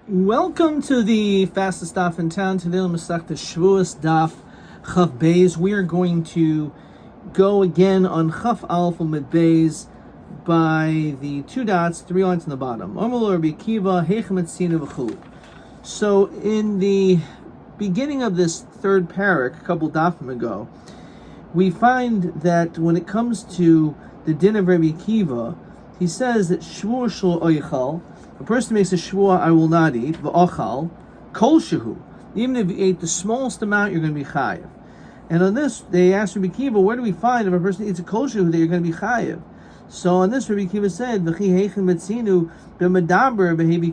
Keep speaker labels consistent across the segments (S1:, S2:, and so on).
S1: Welcome to the fastest daf in town. Today on Masechta Shavuot daf Chaf Beis. We are going to go again on Chaf Aleph Mid Beis by the two dots, 3 lines on the bottom. So in the beginning of this third parak, a couple dafim ago, we find that when it comes to the din of Rabbi Akiva, he says that Shavuot shel oichal, a person makes a shvuah, I will not eat, v'achal, kol shehu. Even if you ate the smallest amount, you're going to be chayiv. And on this, they asked Rabbi Akiva, where do we find if a person eats a kol shehu that you're going to be chayiv? So on this, Rabbi Akiva said, v'chi heichen metzinu b'medaber maybe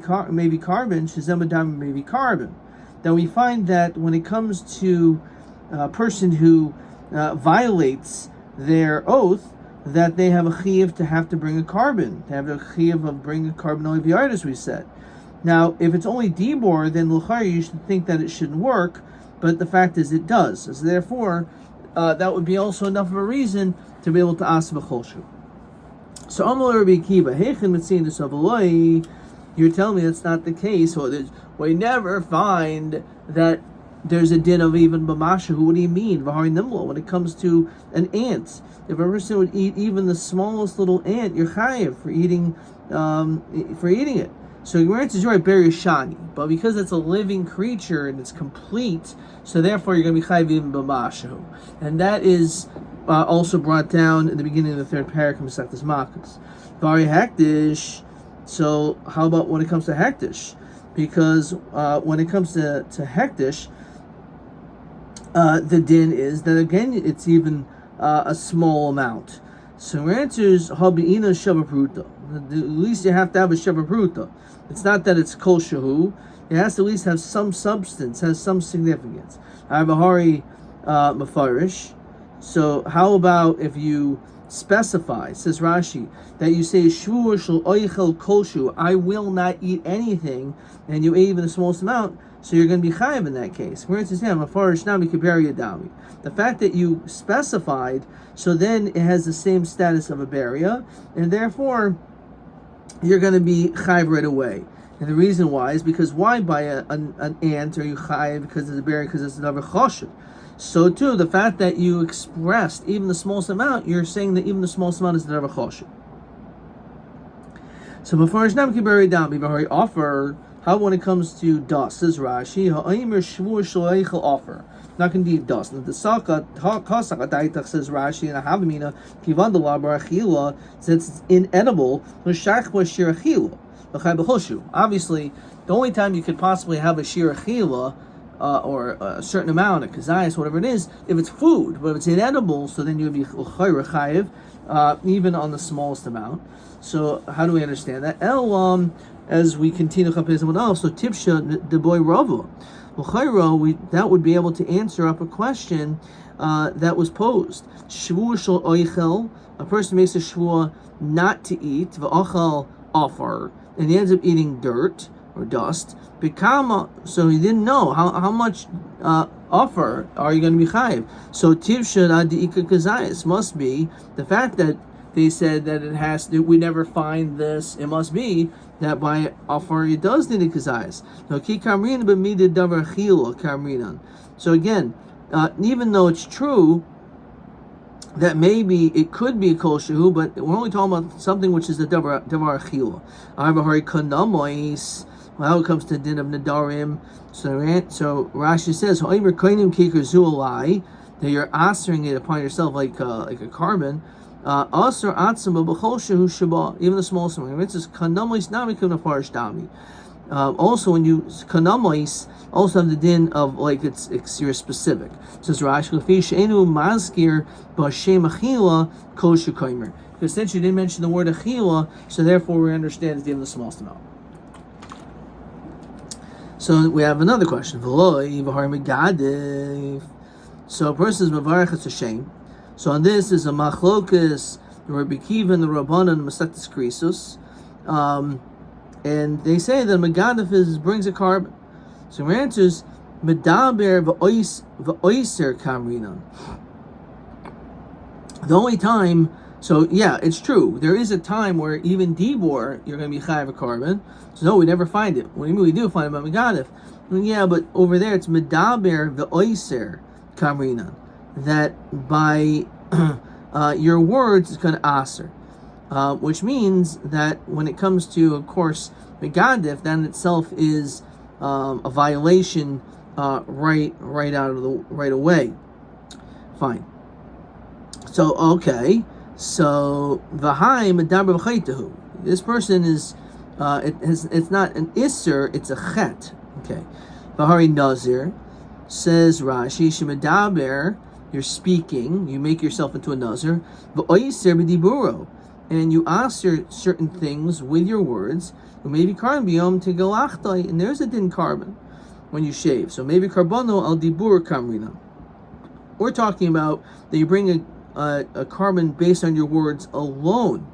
S1: carbon, shezem medaber maybe carbon. That we find that when it comes to a person who violates their oath, that they have a chiyuv to have to bring a carbon, to have a chiyuv of bringing a carbon only v'yard, as we said. Now, if it's only dibor, then l'chayr you should think that it shouldn't work, but the fact is it does. So therefore, that would be also enough of a reason to be able to ask b'cholshu. So Amal Rabbi Akiva, heichen mitzin d'savaloi, you're telling me that's not the case. We never find that there's a din of even b'mashu. What do you mean? When it comes to an ant, if a person would eat even the smallest little ant, you're chayiv for eating it. So your answer is right, bury shani, but because it's a living creature and it's complete, so therefore you're going to be chayiv even b'mashu, and that is also brought down in the beginning of the third parak of Masechtas Makkos. Vari hektish. So how about when it comes to hektish? Because when it comes to hektish, the din is that again it's even a small amount. So your answer is habi'ina shavapruta. At least you have to have a shavapruta. It's not that it's kol shehu. It has to at least have some substance, has some significance. Arvahari mafarish. So how about if you specify, says Rashi, that you say shvuah shel oichel kol shehu, I will not eat anything, and you ate even the smallest amount, so you're going to be chayiv in that case. The fact that you specified, so then it has the same status of a beria, and therefore you're going to be chayiv right away. And the reason why is because why by an ant are you chayiv because it's a beria, because it's another choshev? So too, the fact that you expressed even the smallest amount, you're saying that even the smallest amount is another choshev. So before Ishnam Kibari Dami, Bahari offer. How when it comes to dust, says Rashi, ha'aymer shvuah shel oichel offer. Not going to eat dust. And the sakat daitach, says Rashi, and a havamina kivan de labar achila, since it's inedible, l'shach b'shir achila l'chay b'choshu. Obviously, the only time you could possibly have a shir achila or a certain amount of kazayas, whatever it is, if it's food. But if it's inedible, so then you would be chayiv, even on the smallest amount. So how do we understand that? As we continue to someone else, so tipsha the boy rava, that would be able to answer up a question that was posed. Shvuah shel oichel, a person makes a shvuah not to eat, v'achal offer, and he ends up eating dirt or dust. Bikama, so he didn't know how much offer are you going to be chayiv. So tipsha adiika kazayis must be the fact that they said that it has to, we never find this, it must be that by offer it does need a kazayas. Now, ki kamrinan b'mida davar chila kamrinan. So again, even though it's true that maybe it could be a kol shehu, but we're only talking about something which is the davar chila. Arvahari kanamois. Well, it comes to din of nadarim. So Rashi says, ho'imer koinim kikar zu'alai, that you're answering it upon yourself like a carbon. Asr atzma b'chol shehu shaba, even the smallest one. It says kanamois nami kuna farish dami. Also, when you kanamois, also have the din of like it's you're specific. It says Rashi lefi she'enu mazkir b'shem achila kol shekaimer. Because since you didn't mention the word achila, so therefore we understand it's even the smallest amount. So we have another question. So a person is mevarech, it's a shame. So on this is a machlokas, the Rabbi Akiva and the Rabbanan and Masechtas Krisos, and they say that Megadif brings a carbon. So our answer is Medaber v'oiser kamrinan. The only time So yeah, it's true. There is a time where even dibor you're going to be chayav a carbon. So no, we never find it. What do you mean we do find it about megadif? Yeah, but over there it's medaber the oiser kamrinan, that by your words is going to aser, which means that when it comes to, of course, megadif, that in itself is a violation right away. Fine. So okay. So v'hai medaber b'chaytahu. This person is it's not an isser, it's a chet. Okay. V'hari nazir, says Rashi, shemedaber, you're speaking, you make yourself into a nazir. V'oiser b'diburo, and you aser certain things with your words. Maybe carbon biyom tegalachtai, and there's a din carbon when you shave. So maybe carbono al dibur kamrina. We're talking about that you bring a carbon based on your words alone.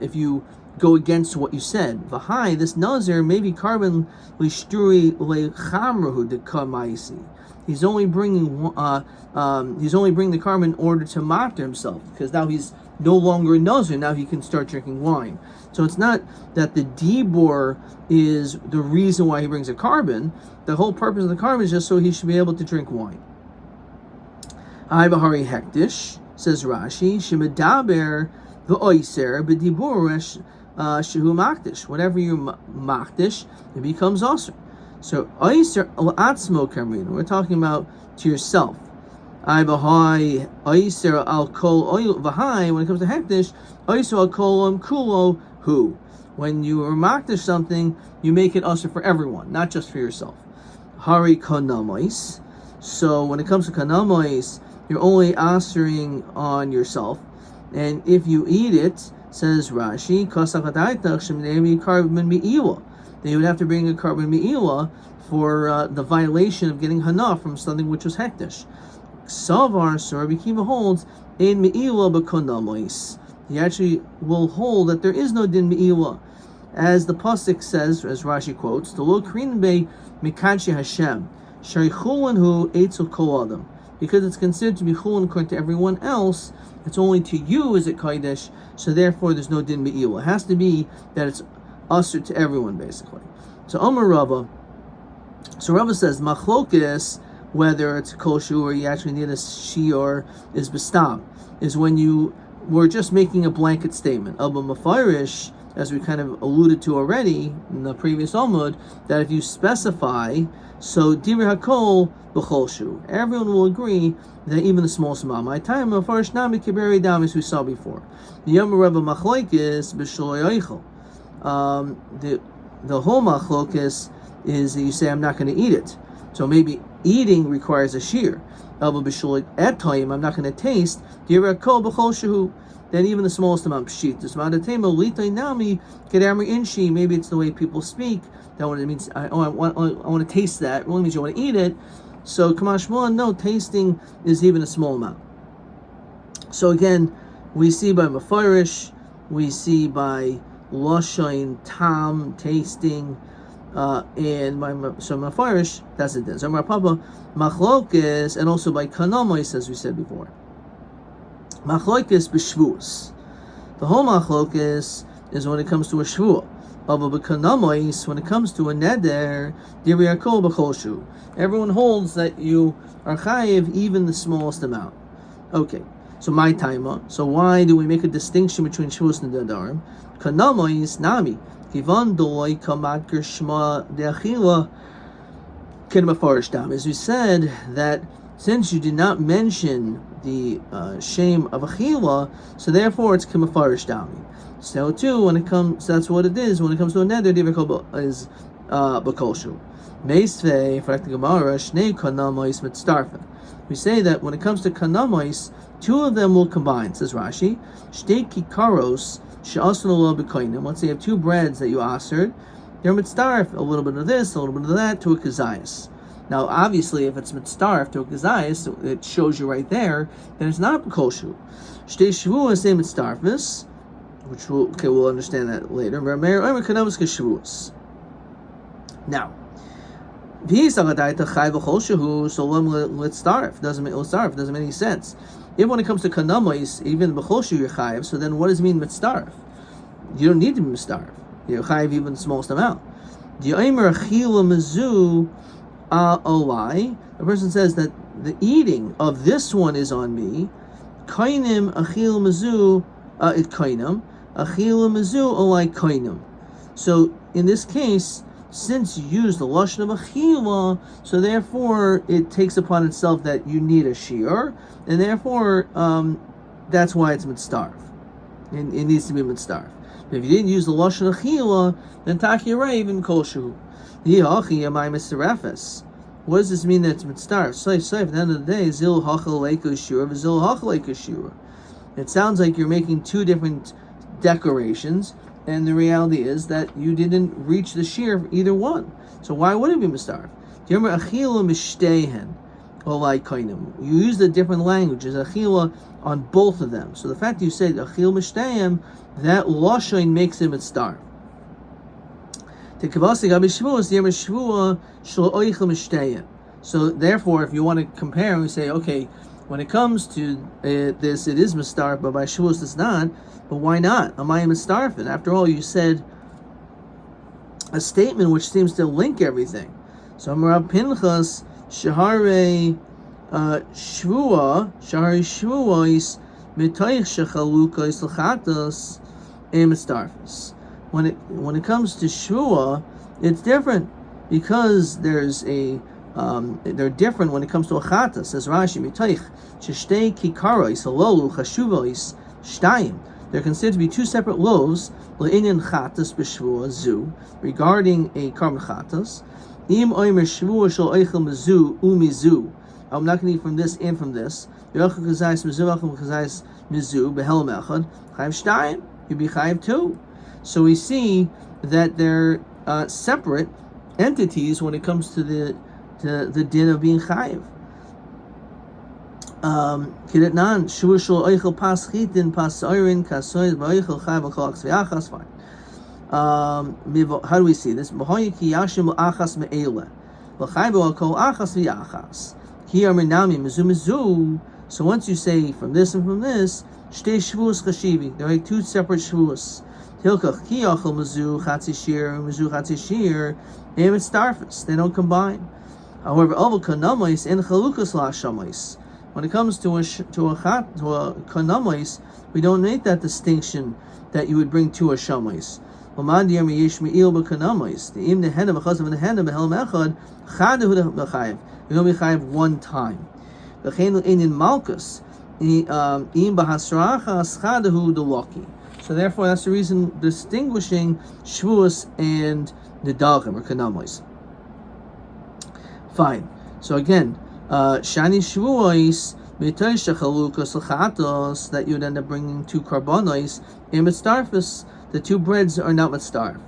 S1: If you go against what you said, v'hai, this nazir maybe carbon lishturi lechamrahu de kamaisi. He's only bringing the carbon in order to matter himself, because now he's no longer a nazir. Now he can start drinking wine. So it's not that the dibor is the reason why he brings a carbon. The whole purpose of the carbon is just so he should be able to drink wine. I bahari hektish, says Rashi, shemedaber v'oiser b'dibur shehu makdish. Whatever you makdish, it becomes aser. So oiser atzmo kamrin. We're talking about to yourself. I bahai oiser al kol oil v'hai. When it comes to hektish, oiser al kol kulo hu. When you makdish something, you make it aser for everyone, not just for yourself. Hari kanamois. So when it comes to kanamois, you're only answering on yourself, and if you eat it, says Rashi, then you would have to bring a carbon me'ilah for the violation of getting hana from something which was hektish. Savar, so Rabbi Kiva holds, in me'ilah b'konamois. He actually will hold that there is no din me'ilah, as the pasuk says, as Rashi quotes, the lo krin be mikadshe Hashem sharichulin hu eitzel kol adam. Because it's considered to be chulin according to everyone else, it's only to you is it kodesh, so therefore there's no din be'ilah. It has to be that it's usher to everyone, basically. So Omer Rabba, so Rabba says machlokis, whether it's kosher or you actually need a shiur, is bestam, is when you were just making a blanket statement. Abba mafarish, as we kind of alluded to already in the previous Omud, that if you specify, so Divrei Hakol b'cholshu, everyone will agree that even the smallest amount. My time of first nami kiberi dam, as we saw before. The Yom Rebbe machlokes b'shloy eichel. The whole machlokes is that you say I'm not going to eat it. So maybe eating requires a shear. Elba b'shloy etayim, I'm not going to taste. Divrei Hakol b'cholshu. Then even the smallest amount pshit. Maybe it's the way people speak. That what it means. I want to taste that. It only means you want to eat it. So Kamash Shmuel, no, tasting is even a small amount. So again, we see by Mefarish, we see by Lashain, Tam, tasting, and by Mefarish, that's it then. So Papa, Machlokes, and also by Kanamois, as we said before. Machlokes b'shvuos. The whole machlokes is when it comes to a shvuah. When it comes to a neder, Divrei Hakol b'cholshu. Everyone holds that you are chayiv even the smallest amount. Okay, so my taima. So why do we make a distinction between shvuos and nadarim? Kanamois nami kivan doi kamad gershma deachila ken mafarish dam. As we said that since you did not mention the shame of achila, so therefore it's kemafarish dami. So too, when it comes, so that's what it is. When it comes to a neder, Divrei Hakol is b'kolshu. Meisvei for the Gemara shnei kanamois mitzdarfen. We say that when it comes to kanamois, two of them will combine. Says Rashi, shtei kikaros she'asun lo b'koinim. Let's say you have two breads that you asered, they're mitzdarf, a little bit of this, a little bit of that, to a kazayas. Now, obviously, if it's mitzdarf to a kazayas, it shows you right there that it's not b'kolshu. Shtei shvuos say mitzdarfus, which we'll understand that later. Now, let's starve. Doesn't make any sense. If when it comes to kanamois, even b'choshu you're chayiv, so then what does it mean mitzdarf? You don't need to be mitzdarf. You're chayiv even the smallest amount. The person says that the eating of this one is on me. Kainim achil mazu it kainam achil mazu olai kainam. So in this case, since you use the lashon of achila, so therefore it takes upon itself that you need a shiur, and therefore that's why it's mitzdarf. It needs to be mitzdarf. If you didn't use the lashon achila, then taki even kolshu. What does this mean that it's mitzdarf? At the end of the day, zil hachal leiku shura, zil hachal leiku shura. It sounds like you're making two different decorations, and the reality is that you didn't reach the shear of either one. So why would it be mitzdarf? You use the different languages, achila, on both of them. So the fact that you said achil mishtayim, that lashon makes it mitzdarf. So therefore, if you want to compare, we say, okay, when it comes to this, it is mistarf, but by Shavuos it's not. But why not? Amayim mistarfin. After all, you said a statement which seems to link everything. So Amar Pinchas Shahare Shvuos Mitoich Shechalukas L'chatas Emistarfis. When it comes to Shvua, it's different because there's they're different when it comes to a chata. Says Rashi, Mitoich Shtei Kikaros Halolu Chashuvois Shtayim. They're considered to be two separate loaves. Le'inyan chatas b'shvua zu, regarding a carbon chatas. Im oimer shvua shel eichel mizu umizu. I'm not going to eat from this and from this. Yochel kazayis mizu, yochel kazayis mizu behelam echad. Chayiv shtayim. You'd be chayiv too. So we see that they're separate entities when it comes to the din of being chayiv. Kiretnan shvua shel eichel pas chitin pas oirin kasoid ba'eichel chayiv v'kol aksv'achas. Fine. How do we see this? So once you say from this and from this, there are two separate shvuos. They don't combine. However, when it comes to a kanamais, we don't make that distinction that you would bring to a shamais. You only chayiv one time. So therefore, that's the reason distinguishing shvuos and nedachim or kanamos. Fine. So again, shani shvuos that you would end up bringing two karbonos and mitzdarfus. The two breads are not mitzdarf.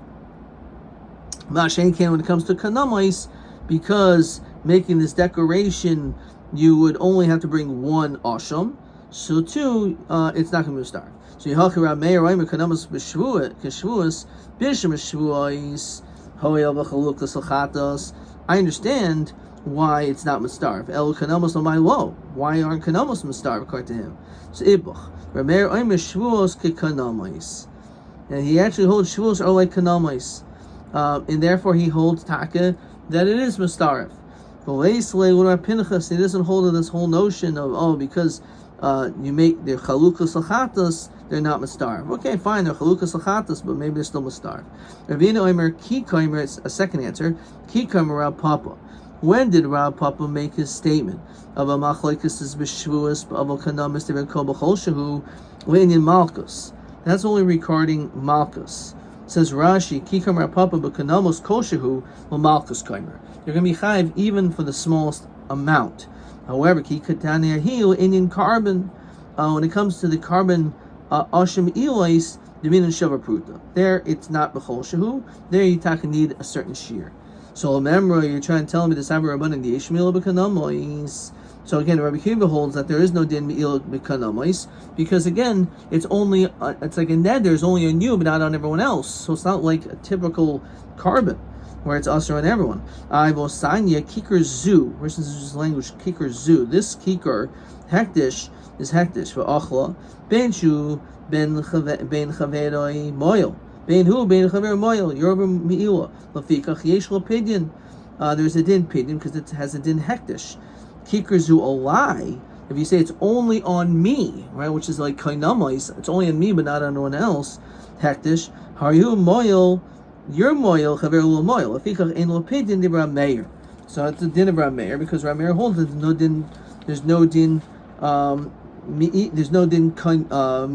S1: Ma'ashen when it comes to kanamos, because making this decoration, you would only have to bring one asham. So too, it's not going to be mitzdarf. So Yehalchi Rab Meir Oimer kanamos b'shvuos b'shem shvuos hoel v'chalukas l'chatos. I understand why it's not mitzdarf. El kanamos l'may lo. Why aren't kanamos mitzdarf according to him? So Ibuch Rab Meir Oimer shvuos kekanamos. And he actually holds shvuos are like kanamos, and therefore he holds taka that it is mistarif. He doesn't hold of this whole notion of because you make their chalukas lachatas, they're not mistarif. Okay, fine, they're chalukas lachatas, but maybe they're still mistarif. Ravina Omer ki kaimer. It's a second answer. Ki kaimer Rav Papa. When did Rav Papa make his statement of a machlekes is b'shvuos of a kanamis to kol b'chol shehu le'inyan malchus? That's only regarding Malchus. Says Rashi, Kikam Rapapa B'Kanamos Koshehu Malchus Kaimer. You're going to be chayiv even for the smallest amount. However, Kikatania Hiu Indian carbon, when it comes to the carbon Ashim Elais, Dominion Shava Pruta. There it's not B'chol Shehu. There you need a certain shear. So remember, you're trying to tell me this Rabbi in the Ishmael B'Kanamos. So again, Rabbi Kiva holds that there is no din me'il b'kanamos because again, it's only it's like a neder is only on you, but not on everyone else. So it's not like a typical carbon. where it's usher on everyone. I will sign you kikar zu. Versus this language kikar zu. This kikar hektish is hektish for achla. Ben shu ben chaveroi moil. Ben hu ben chaver moil. Yorba miila. Lafikach yesh pidyon. There's a din pidyon because it has a din hektish. Kikar zu olai. If you say it's only on me, right, which is like kainamais, it's only on me but not on anyone else. Hektish. Haryu moil. Your moil chaver lo moil. Lafikach ein lo pidyon de Rameir. So it's a din of Rameir because Rameir holds that there's no din. There's no din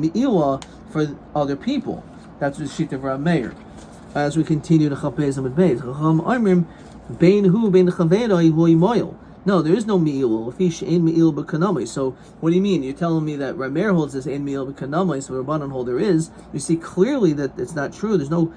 S1: mi'ila for other people. That's the sheet of Rameir. As we continue to Chapez Amid Beis, Chacham Amrim Bein Hu Bein Chaveroi Hui Moil. No, there is no mi'ila. Lafish ein mi'ila b'kanamai. So what do you mean? You're telling me that Rameir holds this ein mi'ila b'kanamai, so Rabbanan hold there is. You see clearly that it's not true. There's no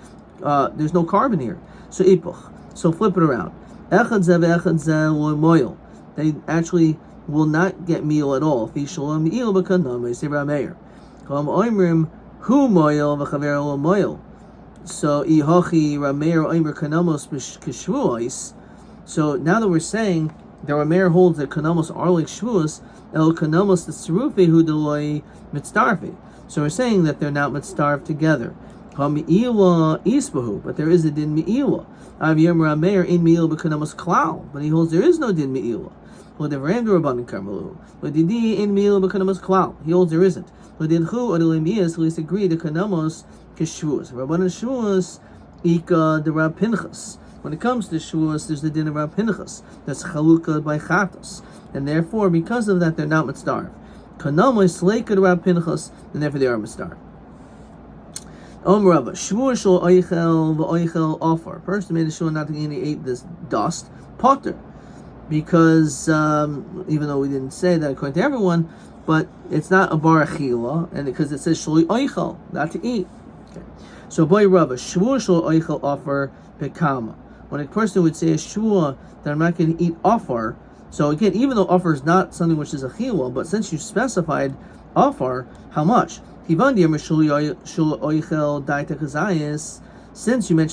S1: carbon here. So ipuch. So flip it around. Echad zeh ve'echad zeh lo moil. They actually will not get meal at all. Fi shalom meal b'kanamai say Rameir. Chacham Amrim Hu moil v'chaver lo moil. So ihachi Rameir Omer kanamos k'shvuos. So now that we're saying the Rameir holds that kanamos are like shvuos, el kanamos the tzerufi hu deloi mitzdarfi. So we're saying that they're not mitzdarf together. Hami'ila isbahu, but there is a din mi'ila. Aviyam Rameir in mi'ila b'kanamos klal, but he holds there is no din mi'ila. Well, the Ram Rabbanan Karmelu. But Didi in mi'ila b'kanamos klal. He holds there isn't. But in Hu Adolemias, at least agree the kanamos k'shvuos. Rabbanan shvuos ika the Rab Pinchas. When it comes to shvuos, there's the din of Rab Pinchas. That's chalukah by chatos, and therefore, because of that, they're not mitzdarf. Kanamos leika the Rab Pinchas, and therefore they are mitzdarf. Rabbi, shvuos shel oichel v'oichel offer. Person made a shvuah not to eat, he ate this dust potter, because even though we didn't say that according to everyone. But it's not a bar achila, and because it says shloi oichel, not to eat. Okay. So boy Rabbi, shvuah shel oichel offer bekama. When a person would say a shvuah that I'm not going to eat offer, so again, even though offer is not something which is achila, but since you specified offer, how much? Since you mentioned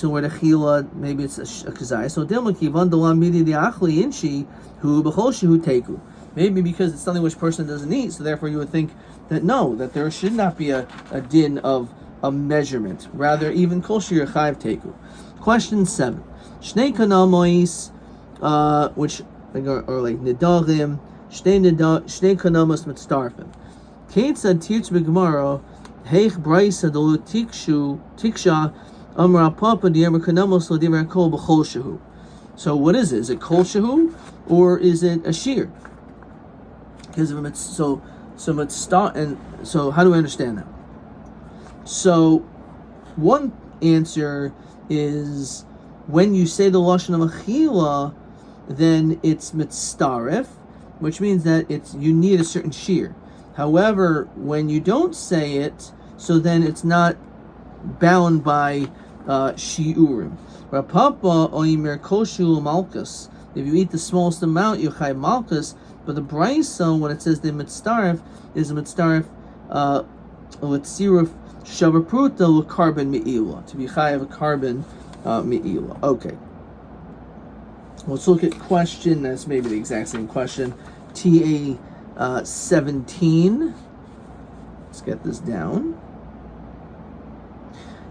S1: the word achila, maybe it's a kazayas. So dilma kivan dalam midi diachli inshi hu b'chol shehu teku. Maybe because it's something which person doesn't eat, so therefore you would think that no, that there should not be a din of a measurement. Rather, even kol shir chayv teku. Question 7. Shnei kanamois, which are like nidagim, shnei kanamos mitzdarfim. Keitzad tirtz b'gemara, heich braysa dolu tiksha, amra papa di'emer kanamos lo di'emer kol b'chol shehu. So what is it? Is it kol shehu, or is it a shear? Because of so mitzvah, and so how do we understand that? So one answer is when you say the lashon of achila, then it's mitzdaref, which means that you need a certain shear. However, when you don't say it, so then it's not bound by shiurim. Rapapa oimer koshu malchus. If you eat the smallest amount, you chay malchus. But the brayso, when it says the mitzdaref, is a mitzdaref with siruf shavapruta with carbon me'ila, to be chay of a carbon me'ila. Okay. Let's look at question. That's maybe the exact same question. TA 17. Let's get this down.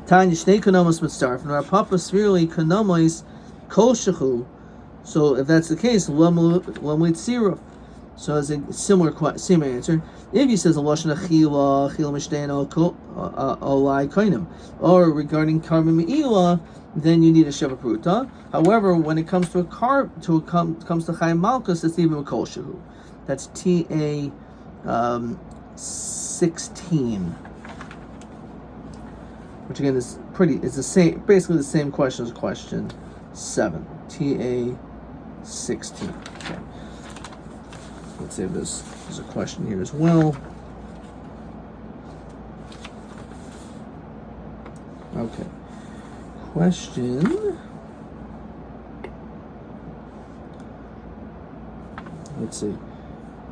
S1: Tanya shnei kanamos mitzdaref, and our papa svirli kanamos kol shechu. So if that's the case, lamlit siruf. So it's a similar answer. If he says a lashon achila mishtein olai kainim, or regarding carbon me'ila, then you need a sheva pruta. However, when it comes to comes to chayim malchus, it's even a kol shehu. That's TA 16, which again is it's the same, basically the same question as question 7. TA 16. Okay. Let's see if there's a question here as well. Okay. Question. Let's see.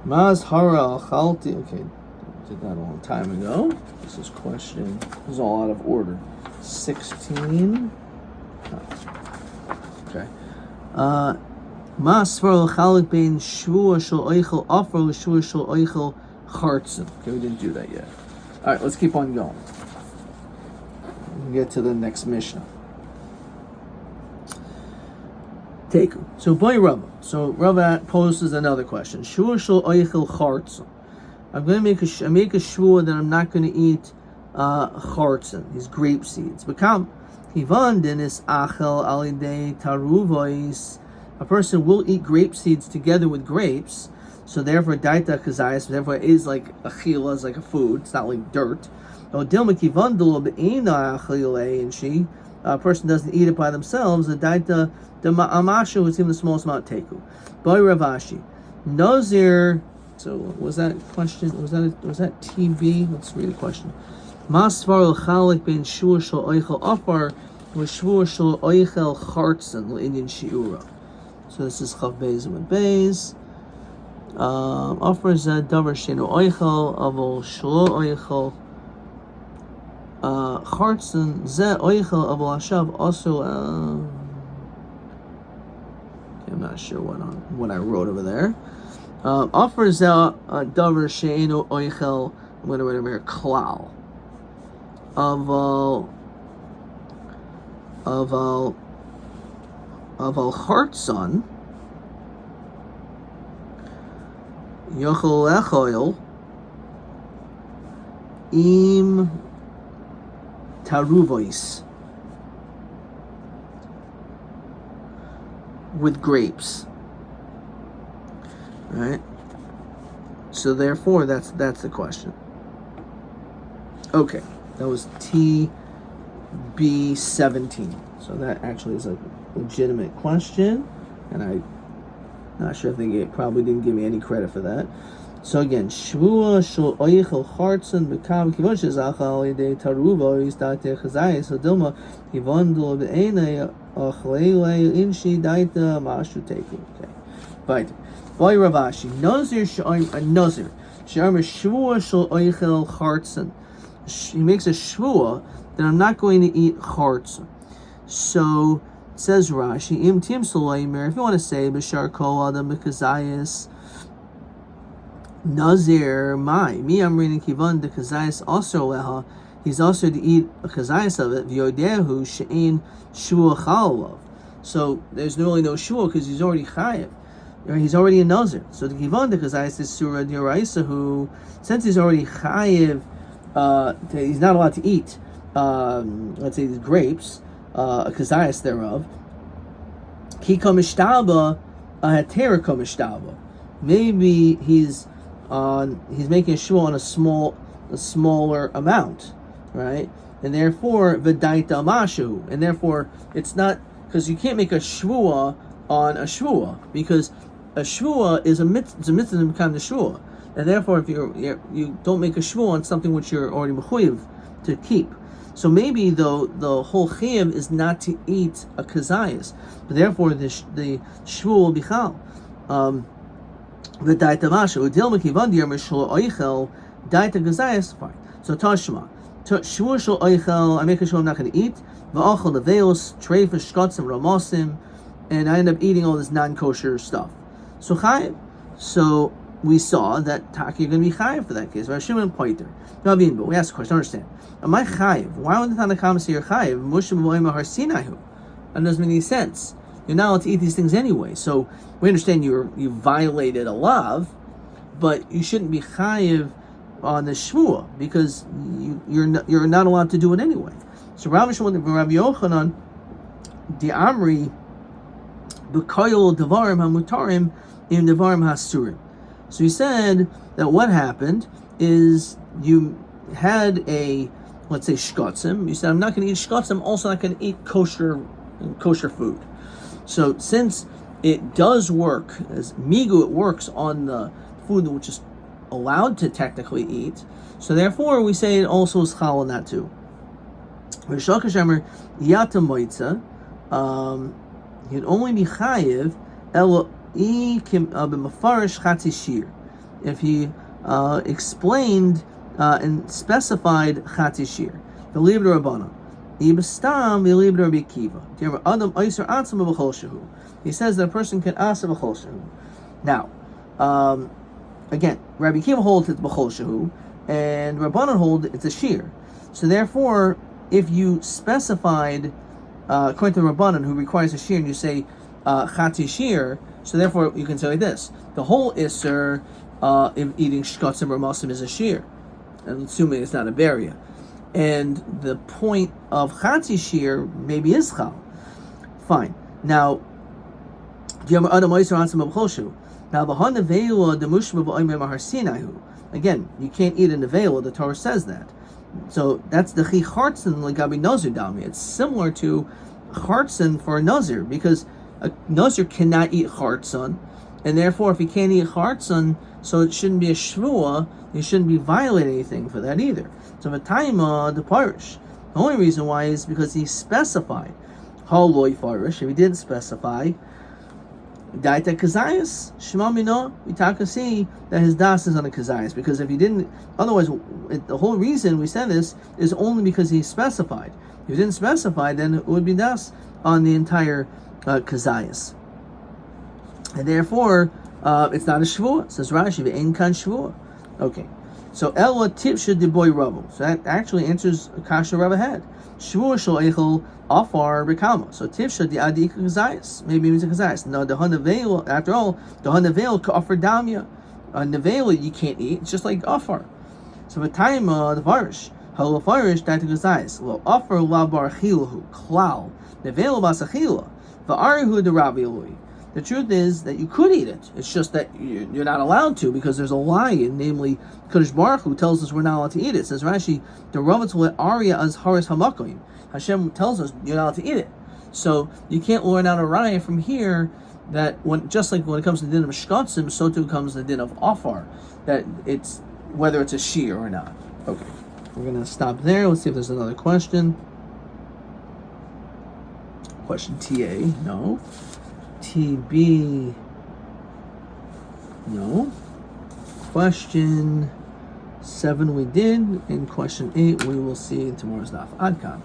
S1: Maz hara chalti. Okay, did that a long time ago. This is question. This is all out of order. 16. Okay. Ma Svar Chalik Bein Shavuot Shel Oichel Offer Shavuot Shel Oichel Chartzen. Okay, we didn't do that yet. All right, let's keep on going. We'll get to the next Mishnah. Teku. So boy Rabbi. So Rabbi poses another question. Shavuot Shel Oichel Chartzen. I'm going to make a shvuah that I'm not going to eat chartzen, these grape seeds. Become Kivan denis achel alidei taruvois. A person will eat grape seeds together with grapes, so therefore daita kazayas. Therefore, it is like achila, is like a food. It's not like dirt. No dilma kivan delo beina achile, and she a person doesn't eat it by themselves. The daita the amashu is even the smallest amount teku. Boy Ravashi Nazir. So was that question? Was that TB? Let's read the question. Masvar chalik ben shvuah shel oichel afar with shvuah shel oichel chartzen l'inyan shiura. So this is chav beis and beis. Afar zeh davar shenu oichel avol shelo oichel chartzen zeh oichel avol hashav also. I'm not sure what I wrote over there. Offers out davar she'enu oichel. I'm going to write over here klal. Aval hartzon yochel echoil im taruvois with grapes. Right? So therefore, that's the question. Okay, that was TB17. So that actually is a legitimate question, and I'm not sure if they probably didn't give me any credit for that. So again, Shavuot shel oichel chartzen bekam kivon shezachal yedei taruvo yistate chazayis hadilma kivon dol be'enei achlele inshi daita mashu teku. Okay, right. Boy Ravashi Nazir Nazir Sharma Shavuot shel oichel chartzen. He makes a shvuah that I'm not going to eat chartzen. So says Rashi im tim solaymer. If you want to say b'shar kol adam b'kazayis Nazir me I'm reading kivan the kazayis also leha. He's also to eat a kazayis of it. V'yodehu she'in shvuah chalav. So there's really no shvuah because he's already chayiv. He's already a nazir. So the kivan the kazayis is surah d'oraisa who, since he's already chayiv, he's not allowed to eat. Let's say these grapes, a kazayis thereof. Ki komishtaba hatera komishtaba. Maybe he's making a shvuah on a smaller amount, right? And therefore v'daita mashu, and therefore it's not, because you can't make a shvuah on a shvuah, because a shvuah is a mitzvah. It's a mitzvah to become the shvuah, and therefore if you don't make a shvuah on something which you're already mechuyev to keep. So maybe though the whole chiyuv is not to eat a kazayas, but therefore the shvuah will be chal. The daita mashu udil mekivan diyer mishlo oichel daita kazayas fine. So tashma shvuah shel oichel, I make a shvuah I'm not going to eat. Va'achal leveos treifish shkotzim ramosim, and I end up eating all this non-kosher stuff. So chayiv. So we saw that taki you're going to be chayiv for that case. Rashim and Poiter. But we asked the question. I understand. Am I chayiv? Why would the Tanakhama say you're chayiv? Moshe b'moim har sinahu. That doesn't make any sense. You're not allowed to eat these things anyway. So we understand you violated a lav, but you shouldn't be chayiv on the shvuah because you're not allowed to do it anyway. So Rabbi Yochanan the Amri b'koyol devarim hamutarim in devarim hasurim. So he said that what happened is you had a, let's say, shkotzim. You said, I'm not going to eat shkotzim, I'm also not going to eat kosher food. So since it does work, as migu, it works on the food which is allowed to technically eat, so therefore we say it also is chal on that too. He'd only be chayiv if he explained and specified chatzi shir. Believe the Rabbana. He says that a person can asa b'chol shehu. Now, again, Rabbi Akiva holds it's b'chol shehu, and Rabbanan hold it's a shear. So therefore, if you specified, according to Rabbanan, who requires a shear, and you say chati shear, so therefore you can say like this: the whole isser if eating shkotzim or masim is a shear, and assuming it's not a beria. And the point of chati shear maybe is chal. Fine. Now, again, you can't eat a nevela. The Torah says that. So that's the chi chartzen legabi nazir dami. It's similar to chartzen for a nazir, because a nazir cannot eat chartzen, and therefore if he can't eat chartzen, so it shouldn't be a shvuah. You shouldn't be violating anything for that either. So the taima the parish. The only reason why is because he specified. Haloi parish. If he didn't specify, daita kazayas shema mino. We can see that his das is on a kazayas, because if he didn't, otherwise the whole reason we said this is only because he specified. If he didn't specify, then it would be das on the entire kazayas, and therefore it's not a shvuah. It says Rashi ve'en kan shvuah. Okay, so Ella Tipsha de boy Rabbi. So that actually answers a kasha Rabbi had. Shvuah shel echel afar rekama. So Tipsha de adi kazayas. Maybe it means a kazayas. No, the hanaveil. After all, the hanaveil ka afar damya. A nevela you can't eat. It's just like afar. So the time the varish. Halo varish that kazayas. Lo afar la bar chilahu klal. Nevela basachila. Va'arihu de Rabbi Eloi. The truth is that you could eat it. It's just that you're not allowed to, because there's a lie, and namely, Kadosh Baruch Hu tells us we're not allowed to eat it. It says Rashi, the Ravatzle Arya as Haris Hamakoim. Hashem tells us you're not allowed to eat it. So you can't learn out a raya from here that just like when it comes to the din of shkotzim, so too comes the din of afar, that it's whether it's a shear or not. Okay, we're gonna stop there. Let's see if there's another question. Question TA, no. TB, no. Question 7 we did, and question 8 we will see in tomorrow's daf. Adkan.